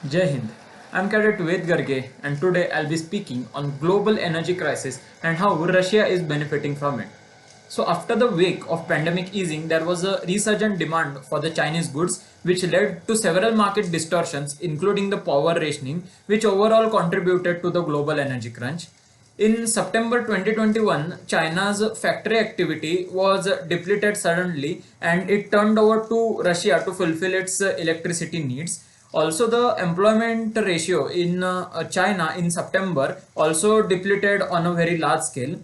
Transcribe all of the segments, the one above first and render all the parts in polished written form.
Jai Hind. I'm Cadet Ved Garge and today I'll be speaking on global energy crisis and how Russia is benefiting from it. So after the wake of pandemic easing, there was a resurgent demand for the Chinese goods which led to several market distortions including the power rationing which overall contributed to the global energy crunch. In September 2021, China's factory activity was depleted suddenly and it turned over to Russia to fulfill its electricity needs. Also, the employment ratio in China in September also depleted on a very large scale.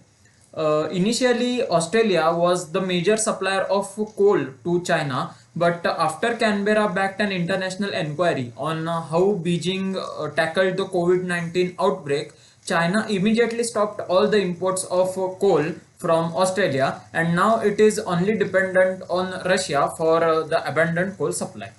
Initially, Australia was the major supplier of coal to China, but after Canberra backed an international inquiry on how Beijing tackled the COVID 19 outbreak, China immediately stopped all the imports of coal from Australia and now it is only dependent on Russia for the abundant coal supply.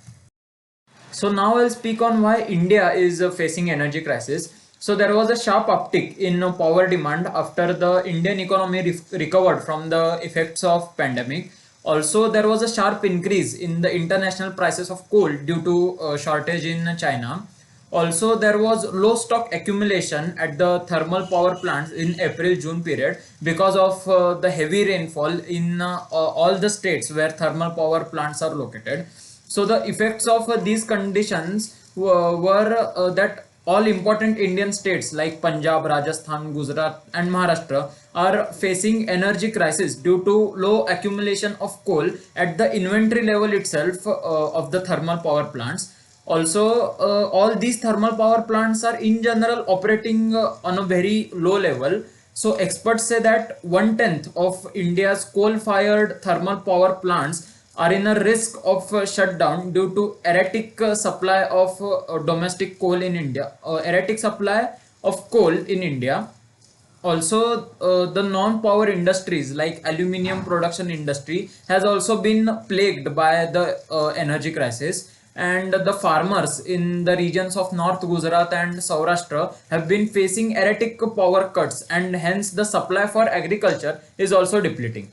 So now I'll speak on why India is facing energy crisis. So there was a sharp uptick in power demand after the Indian economy recovered from the effects of pandemic. Also, there was a sharp increase in the international prices of coal due to shortage in China. Also, there was low stock accumulation at the thermal power plants in April-June period because of the heavy rainfall in all the states where thermal power plants are located. So the effects of these conditions were that all important Indian states like Punjab, Rajasthan, Gujarat, and Maharashtra are facing energy crisis due to low accumulation of coal at the inventory level itself of the thermal power plants. Also, all these thermal power plants are in general operating on a very low level. So experts say that one tenth of India's coal-fired thermal power plants are in a risk of shutdown due to erratic supply of domestic coal in India, erratic supply of coal in India. Also, the non-power industries like aluminium production industry has also been plagued by the energy crisis. And the farmers in the regions of North Gujarat and Saurashtra have been facing erratic power cuts, and hence the supply for agriculture is also depleting.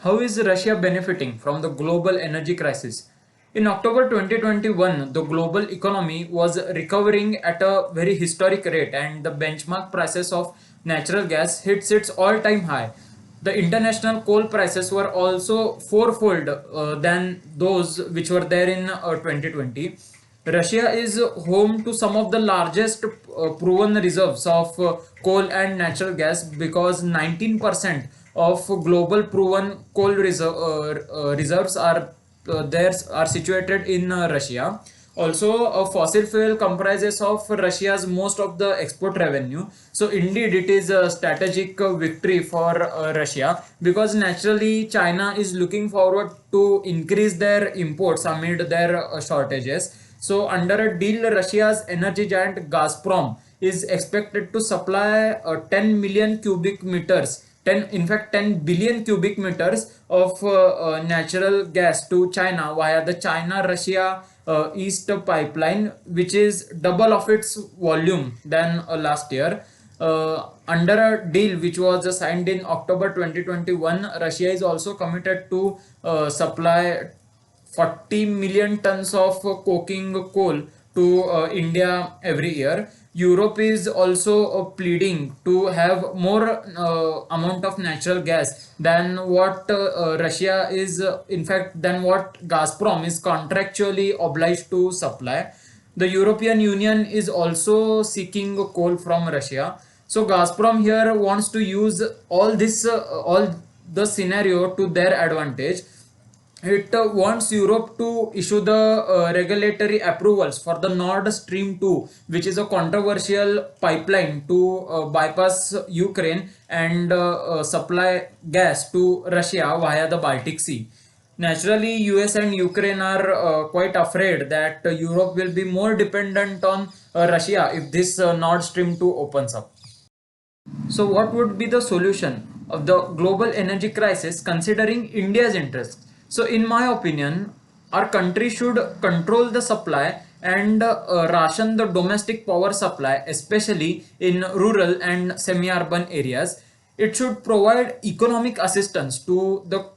How is Russia benefiting from the global energy crisis? In October 2021, the global economy was recovering at a very historic rate and the benchmark prices of natural gas hits its all-time high. The international coal prices were also fourfold than those which were there in 2020. Russia is home to some of the largest proven reserves of coal and natural gas because 19% of global proven coal reserves are situated in Russia. Also, fossil fuel comprises of Russia's most of the export revenue. So, indeed, it is a strategic victory for Russia because naturally China is looking forward to increase their imports amid their shortages. So, under a deal, Russia's energy giant Gazprom is expected to supply 10 million cubic meters 10 in fact 10 billion cubic meters of natural gas to China via the China Russia East pipeline, which is double of its volume than last year. Under a deal which was signed in October 2021, Russia is also committed to supply 40 million tons of coking coal to India every year. Europe is also pleading to have more amount of natural gas than what Russia is, in fact, than what Gazprom is contractually obliged to supply. The European Union is also seeking coal from Russia. So Gazprom here wants to use all the scenario to their advantage. It wants Europe to issue the regulatory approvals for the Nord Stream 2, which is a controversial pipeline to bypass Ukraine and supply gas to Russia via the Baltic Sea. Naturally, US and Ukraine are quite afraid that Europe will be more dependent on Russia if this Nord Stream 2 opens up. So, what would be the solution of the global energy crisis considering India's interests? So, in my opinion, our country should control the supply and ration the domestic power supply, especially in rural and semi urban areas. It should provide economic assistance to the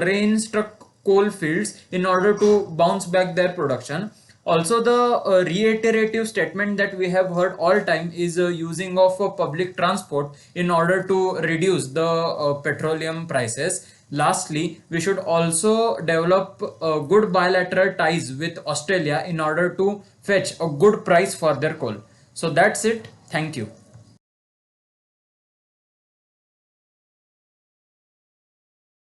rain struck coal fields in order to bounce back their production. Also, the reiterative statement that we have heard all time is using of public transport in order to reduce the petroleum prices. Lastly, we should also develop good bilateral ties with Australia in order to fetch a good price for their coal. So that's it. Thank you.